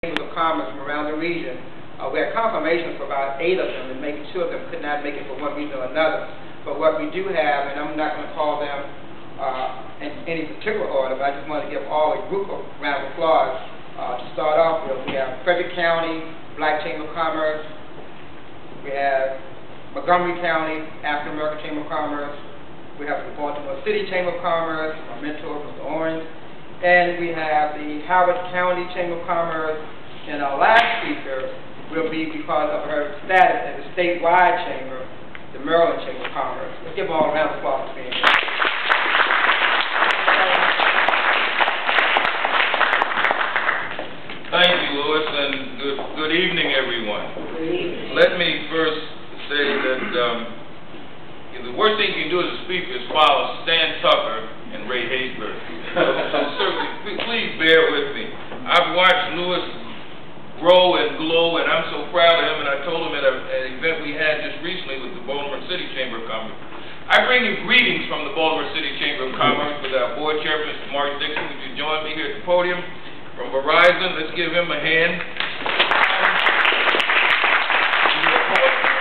Chambers of Commerce from around the region. We had confirmation for about 8 of them, and maybe 2 of them could not make it for one reason or another. But what we do have, and I'm not going to call them in any particular order, but I just want to give all a group a round of applause to start off with. We have Frederick County Black Chamber of Commerce. We have Montgomery County African American Chamber of Commerce. We have the Baltimore City Chamber of Commerce, my mentor, Mr. Orange. And we have the Howard County Chamber of Commerce. And our last speaker will be, because of her status as a statewide chamber, the Maryland Chamber of Commerce. Let's give all a round of applause for being here. Thank you, Louis, and good evening, everyone. Good evening. Let me first say that the worst thing you can do as a speaker is follow Stan Tucker and Ray Haysbert. So certainly, please bear with me. I've watched Louis grow and glow, and I'm so proud of him, and I told him at an event we had just recently with the Baltimore City Chamber of Commerce. I bring you greetings from the Baltimore City Chamber of Commerce with our board chairman, Mr. Mark Dixon. Would you join me here at the podium? From Verizon, let's give him a hand.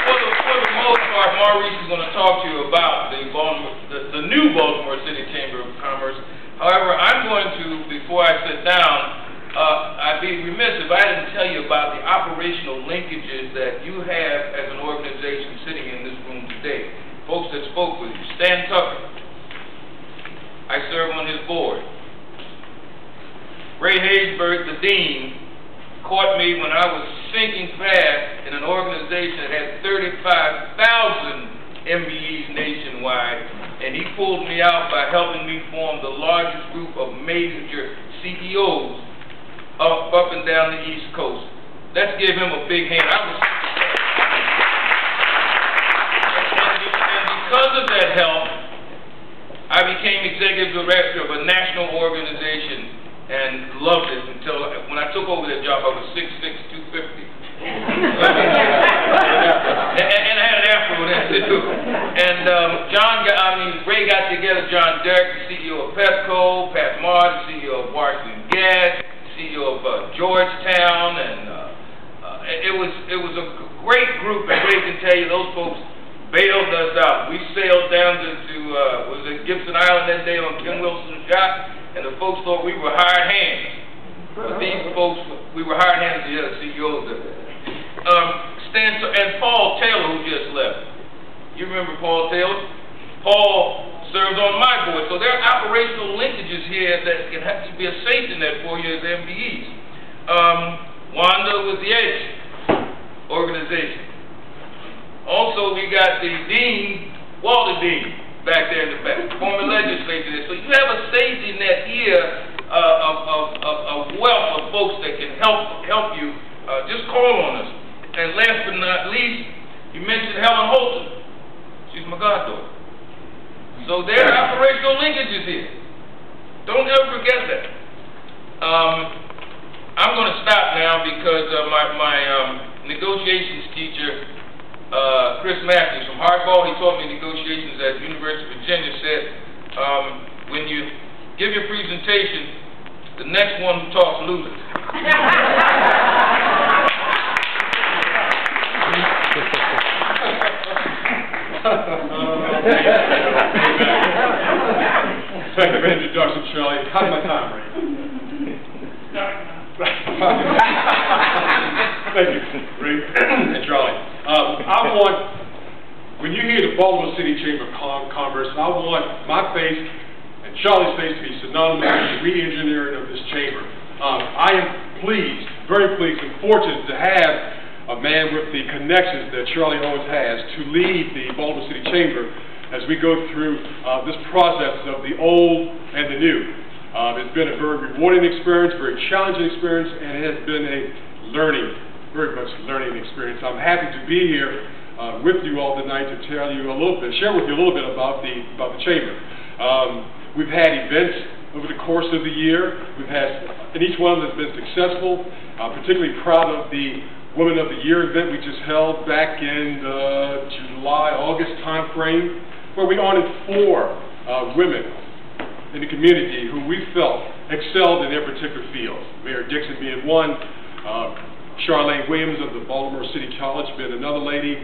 For the most part, Maurice is going to talk to you about the new Baltimore City Chamber of Commerce. However, I'm going to, before I sit down, I'd be remiss if I didn't tell you about the operational linkages that you have as an organization sitting in this room today. Folks that spoke with you. Stan Tucker, I serve on his board. Ray Haysbert, the dean, caught me when I was sinking fast in an organization that had 35,000 MBEs nationwide, and he pulled me out by helping me form the largest group of major CEOs up and down the East Coast. Let's give him a big hand. And because of that help, I became executive director of a national organization and loved it until when I took over that job, I was 6'6", 250. And I had an afro then too. And Ray got together John Derrick, the CEO of Pepco, Pat Marr, the CEO of Washington Gas, CEO of Georgetown, and it was a great group. And Ray can tell you, those folks bailed us out. We sailed down to was it Gibson Island that day on Ken Wilson's yacht. And the folks thought we were hired hands. But these folks, we were hired hands to the other CEOs of it. And Paul Taylor, who just left. You remember Paul Taylor? Paul serves on my board. So there are operational linkages here that can have to be a safety net for you as MBEs. Wanda with the Edge organization. Also, we got the Dean, Walter Dean, back there in the back, former legislature there. So you have a safety net here of wealth of folks that can help you. Just call on us. And last but not least, you mentioned Helen Holton. She's my goddaughter. So there are operational linkages here. Don't ever forget that. I'm going to stop now because my negotiations teacher, Chris Matthews from Hardball, he taught me negotiations at the University of Virginia, said, when you give your presentation, the next one who talks loses. Thank you for the introduction, Shirley. How's my time, Ray? Thank you, Ray and Charlie. When you hear the Baltimore City Chamber of Commerce, I want my face and Charlie's face to be synonymous with the re-engineering of this chamber. I am pleased, very pleased and fortunate to have a man with the connections that Charlie Owens has to lead the Baltimore City Chamber as we go through this process of the old and the new. It's been a very rewarding experience, very challenging experience, and it has been a very much learning experience. I'm happy to be here with you all tonight to tell you share with you a little bit about the chamber. We've had events over the course of the year. And each one of them has been successful. I'm particularly proud of the Women of the Year event we just held back in the July-August time frame, where we honored 4 women in the community who we felt excelled in their particular field. Mayor Dixon being one, Charlene Williams of the Baltimore City College, been another lady.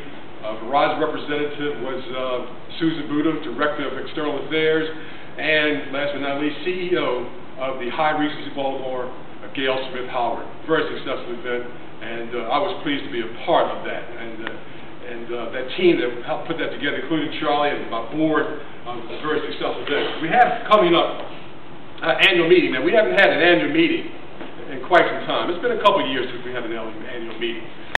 Verizon representative was Susan Buda, Director of External Affairs, and last but not least, CEO of the High Regency Baltimore, Gail Smith Howard. Very successful event, and I was pleased to be a part of that. And that team that helped put that together, including Charlie and my board, was a very successful event. We have coming up an annual meeting. Now, we haven't had an annual meeting in quite some time. It's been a couple of years since we had an annual meeting.